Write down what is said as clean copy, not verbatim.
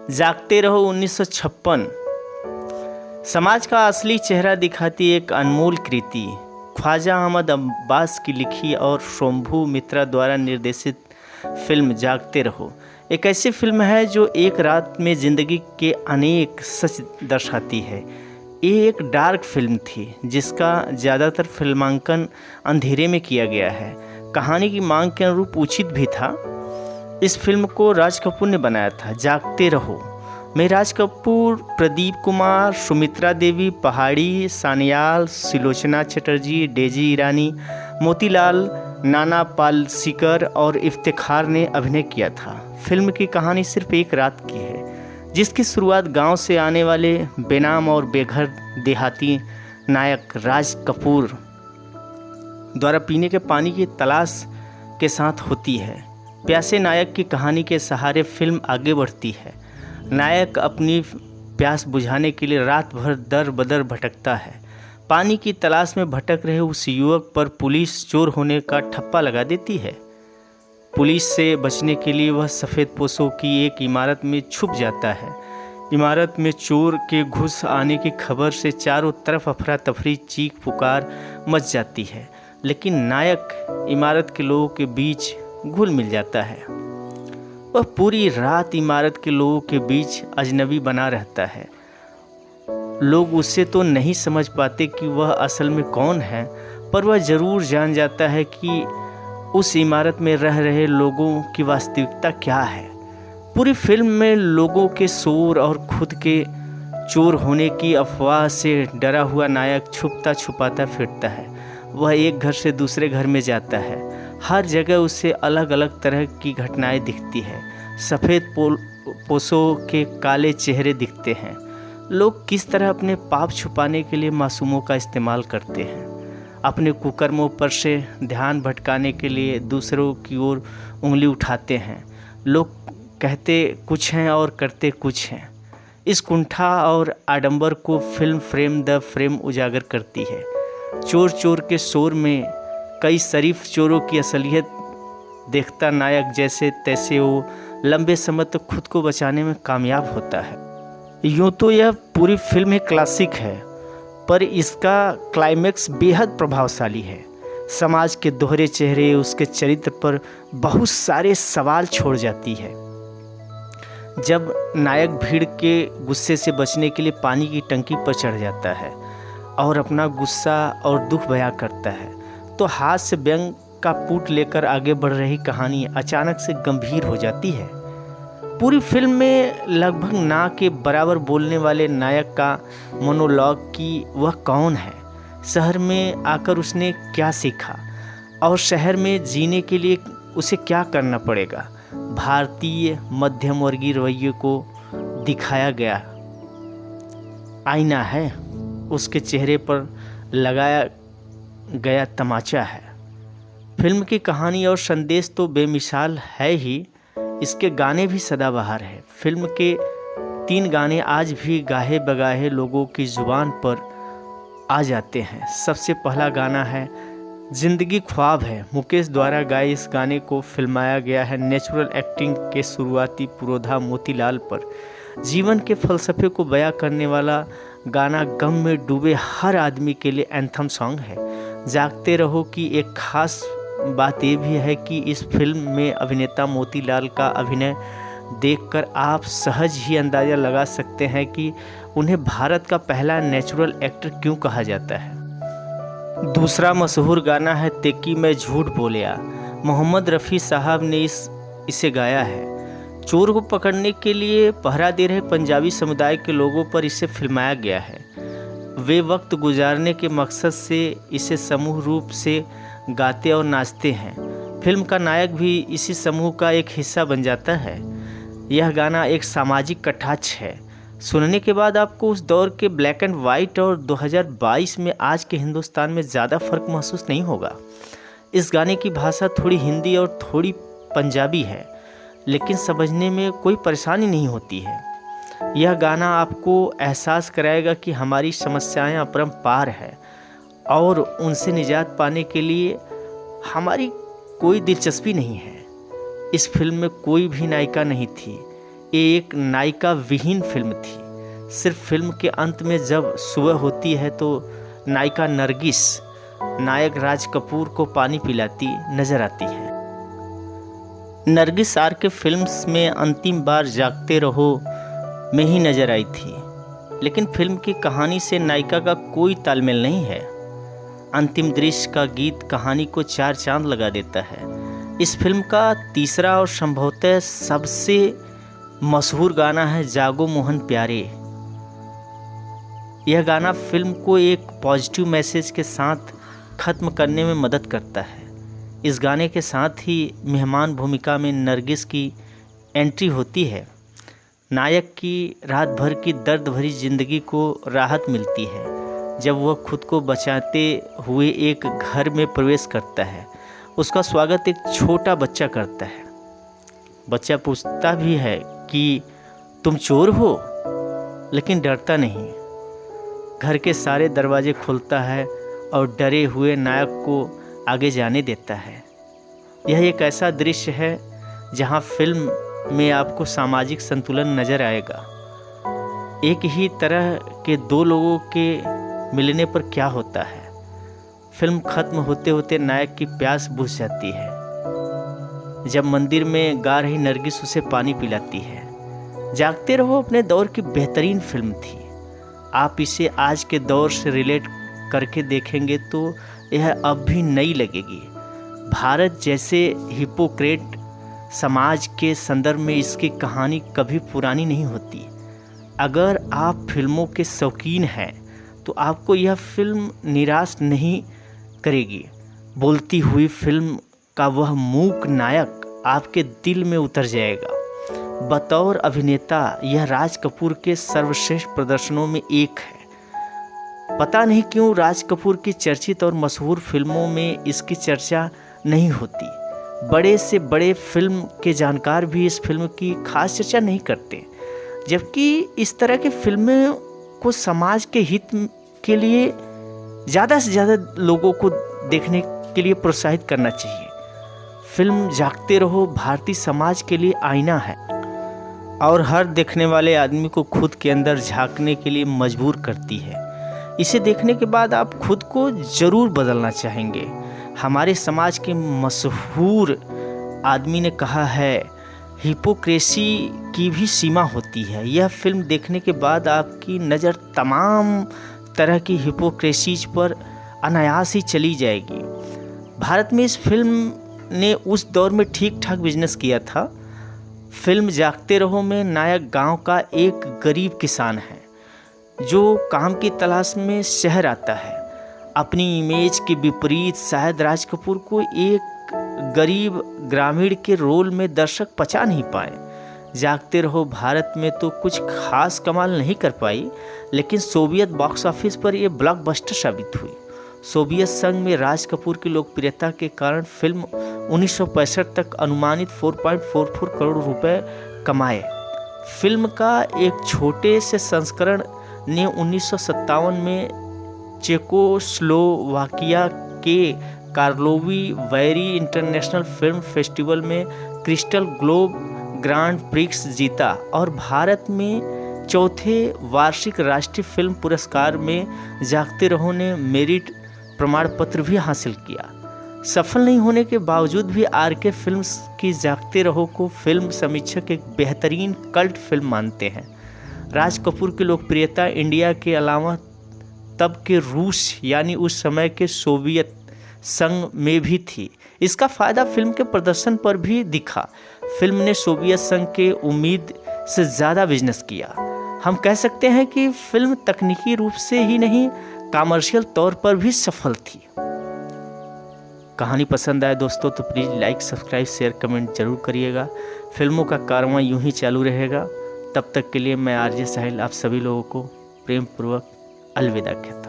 जागते रहो 1956 समाज का असली चेहरा दिखाती एक अनमोल कृति, ख्वाजा अहमद अब्बास की लिखी और शंभू मित्रा द्वारा निर्देशित फिल्म जागते रहो एक ऐसी फिल्म है जो एक रात में ज़िंदगी के अनेक सच दर्शाती है। ये एक डार्क फिल्म थी जिसका ज़्यादातर फिल्मांकन अंधेरे में किया गया है। कहानी की मांग के अनुरूप उचित भी था। इस फिल्म को राज कपूर ने बनाया था। जागते रहो में राज कपूर, प्रदीप कुमार, सुमित्रा देवी, पहाड़ी, सान्याल, सुलोचना चटर्जी, डेजी ईरानी, मोतीलाल, नाना पालसीकर और इफ्तिखार ने अभिनय किया था। फिल्म की कहानी सिर्फ एक रात की है जिसकी शुरुआत गांव से आने वाले बेनाम और बेघर देहाती नायक राज कपूर द्वारा पीने के पानी की तलाश के साथ होती है। प्यासे नायक की कहानी के सहारे फिल्म आगे बढ़ती है। नायक अपनी प्यास बुझाने के लिए रात भर दर बदर भटकता है। पानी की तलाश में भटक रहे उस युवक पर पुलिस चोर होने का ठप्पा लगा देती है। पुलिस से बचने के लिए वह सफ़ेद पोशों की एक इमारत में छुप जाता है। इमारत में चोर के घुस आने की खबर से चारों तरफ अफरा तफरी, चीख पुकार मच जाती है, लेकिन नायक इमारत के लोगों के बीच घुल मिल जाता है। वह पूरी रात इमारत के लोगों के बीच अजनबी बना रहता है। लोग उससे तो नहीं समझ पाते कि वह असल में कौन है, पर वह ज़रूर जान जाता है कि उस इमारत में रह रहे लोगों की वास्तविकता क्या है। पूरी फिल्म में लोगों के शोर और खुद के चोर होने की अफवाह से डरा हुआ नायक छुपता छुपाता फिरता है। वह एक घर से दूसरे घर में जाता है। हर जगह उसे अलग अलग तरह की घटनाएं दिखती हैं। सफ़ेद पोशों के काले चेहरे दिखते हैं। लोग किस तरह अपने पाप छुपाने के लिए मासूमों का इस्तेमाल करते हैं। अपने कुकर्मों पर से ध्यान भटकाने के लिए दूसरों की ओर उंगली उठाते हैं। लोग कहते कुछ हैं और करते कुछ हैं। इस कुंठा और आडंबर को फिल्म फ्रेम द फ्रेम उजागर करती है। चोर चोर के शोर में कई शरीफ चोरों की असलियत देखता नायक जैसे तैसे हो लंबे समय तक खुद को बचाने में कामयाब होता है। यूँ तो यह पूरी फिल्म एक क्लासिक है, पर इसका क्लाइमैक्स बेहद प्रभावशाली है। समाज के दोहरे चेहरे उसके चरित्र पर बहुत सारे सवाल छोड़ जाती है। जब नायक भीड़ के गुस्से से बचने के लिए पानी की टंकी पर चढ़ जाता है और अपना गुस्सा और दुख बयां करता है, तो हाथ से व्यंग का पुट लेकर आगे बढ़ रही कहानी अचानक से गंभीर हो जाती है। पूरी फिल्म में लगभग ना के बराबर बोलने वाले नायक का मोनोलॉग कि वह कौन है, शहर में आकर उसने क्या सीखा और शहर में जीने के लिए उसे क्या करना पड़ेगा। भारतीय मध्यम वर्गीय रवैये को दिखाया गया आईना है, उसके चेहरे पर लगाया गया तमाचा है। फिल्म की कहानी और संदेश तो बेमिसाल है ही, इसके गाने भी सदाबहार हैं। फिल्म के 3 गाने आज भी गाहे बगाहे लोगों की ज़ुबान पर आ जाते हैं। सबसे पहला गाना है ज़िंदगी ख्वाब है। मुकेश द्वारा गाए इस गाने को फिल्माया गया है नेचुरल एक्टिंग के शुरुआती पुरोधा मोतीलाल पर। जीवन के फ़लसफ़े को बयां करने वाला गाना गम में डूबे हर आदमी के लिए एंथम सॉन्ग है। जागते रहो की एक ख़ास बात यह भी है कि इस फिल्म में अभिनेता मोतीलाल का अभिनय देखकर आप सहज ही अंदाज़ा लगा सकते हैं कि उन्हें भारत का पहला नेचुरल एक्टर क्यों कहा जाता है। दूसरा मशहूर गाना है तेकी मैं झूठ बोलिया। मोहम्मद रफ़ी साहब ने इसे गाया है। चोर को पकड़ने के लिए पहरा दे रहे पंजाबी समुदाय के लोगों पर इसे फिल्माया गया है। वे वक्त गुजारने के मकसद से इसे समूह रूप से गाते और नाचते हैं। फिल्म का नायक भी इसी समूह का एक हिस्सा बन जाता है। यह गाना एक सामाजिक कटाक्ष है। सुनने के बाद आपको उस दौर के ब्लैक एंड वाइट और 2022 में आज के हिंदुस्तान में ज़्यादा फ़र्क महसूस नहीं होगा। इस गाने की भाषा थोड़ी हिंदी और थोड़ी पंजाबी है, लेकिन समझने में कोई परेशानी नहीं होती है। यह गाना आपको एहसास कराएगा कि हमारी समस्याएं अपरंपार है और उनसे निजात पाने के लिए हमारी कोई दिलचस्पी नहीं है। इस फिल्म में कोई भी नायिका नहीं थी। ये एक नायिका विहीन फिल्म थी। सिर्फ फिल्म के अंत में जब सुबह होती है तो नायिका नरगिस नायक राज कपूर को पानी पिलाती नजर आती है। नरगिस आर के फिल्म्स में अंतिम बार जागते रहो में ही नजर आई थी, लेकिन फिल्म की कहानी से नायिका का कोई तालमेल नहीं है। अंतिम दृश्य का गीत कहानी को 4 चांद लगा देता है। इस फिल्म का तीसरा और संभवतः सबसे मशहूर गाना है जागो मोहन प्यारे। यह गाना फिल्म को एक पॉजिटिव मैसेज के साथ ख़त्म करने में मदद करता है। इस गाने के साथ ही मेहमान भूमिका में नरगिस की एंट्री होती है। नायक की रात भर की दर्द भरी जिंदगी को राहत मिलती है जब वह खुद को बचाते हुए एक घर में प्रवेश करता है। उसका स्वागत एक छोटा बच्चा करता है। बच्चा पूछता भी है कि तुम चोर हो, लेकिन डरता नहीं। घर के सारे दरवाजे खोलता है और डरे हुए नायक को आगे जाने देता है। यह एक ऐसा दृश्य है जहां फिल्म में आपको सामाजिक संतुलन नजर आएगा। एक ही तरह के दो लोगों के मिलने पर क्या होता है। फिल्म खत्म होते होते नायक की प्यास बुझ जाती है जब मंदिर में गा रही नरगिस उसे पानी पिलाती है। जागते रहो अपने दौर की बेहतरीन फिल्म थी। आप इसे आज के दौर से रिलेट करके देखेंगे तो यह अब भी नई लगेगी। भारत जैसे हिपोक्रेट समाज के संदर्भ में इसकी कहानी कभी पुरानी नहीं होती। अगर आप फिल्मों के शौकीन हैं तो आपको यह फिल्म निराश नहीं करेगी। बोलती हुई फिल्म का वह मूक नायक आपके दिल में उतर जाएगा। बतौर अभिनेता यह राज कपूर के सर्वश्रेष्ठ प्रदर्शनों में एक है। पता नहीं क्यों राज कपूर की चर्चित और मशहूर फिल्मों में इसकी चर्चा नहीं होती। बड़े से बड़े फिल्म के जानकार भी इस फिल्म की खास चर्चा नहीं करते, जबकि इस तरह की फिल्में को समाज के हित के लिए ज़्यादा से ज़्यादा लोगों को देखने के लिए प्रोत्साहित करना चाहिए। फिल्म जागते रहो भारतीय समाज के लिए आईना है और हर देखने वाले आदमी को खुद के अंदर झांकने के लिए मजबूर करती है। इसे देखने के बाद आप खुद को ज़रूर बदलना चाहेंगे। हमारे समाज के मशहूर आदमी ने कहा है, हिपोक्रेसी की भी सीमा होती है। यह फिल्म देखने के बाद आपकी नज़र तमाम तरह की हिपोक्रेसीज पर अनायास ही चली जाएगी। भारत में इस फिल्म ने उस दौर में ठीक ठाक बिजनेस किया था। फिल्म जागते रहो में नायक गांव का एक गरीब किसान है जो काम की तलाश में शहर आता है। अपनी इमेज के विपरीत शायद राज कपूर को एक गरीब ग्रामीण के रोल में दर्शक पचा नहीं पाए। जागते रहो भारत में तो कुछ खास कमाल नहीं कर पाई, लेकिन सोवियत बॉक्स ऑफिस पर यह ब्लॉकबस्टर साबित हुई। सोवियत संघ में राज कपूर की लोकप्रियता के कारण फिल्म 1965 तक अनुमानित 4.44 करोड़ रुपए कमाए। फिल्म का एक छोटे से संस्करण ने 1957 में चेकोस्लोवाकिया के Karlovy vary international film festival में क्रिस्टल ग्लोब ग्रांड प्रिक्स जीता और भारत में चौथे वार्षिक राष्ट्रीय फिल्म पुरस्कार में जागते रहो ने मेरिट प्रमाण पत्र भी हासिल किया। सफल नहीं होने के बावजूद भी आरके फिल्म्स की जागते रहो को फिल्म समीक्षक एक बेहतरीन कल्ट फिल्म मानते हैं। राज कपूर की लोकप्रियता इंडिया के अलावा तब के रूस यानी उस समय के सोवियत संघ में भी थी। इसका फ़ायदा फिल्म के प्रदर्शन पर भी दिखा। फिल्म ने सोवियत संघ के उम्मीद से ज़्यादा बिजनेस किया। हम कह सकते हैं कि फिल्म तकनीकी रूप से ही नहीं, कमर्शियल तौर पर भी सफल थी। कहानी पसंद आए दोस्तों तो please like, subscribe, share, comment जरूर करिएगा। फिल्मों का कारवां यूं ही चालू रहेगा। तब तक के लिए मैं आरजे साहिल आप सभी लोगों को प्रेम पूर्वक अलविदा कहता हूँ।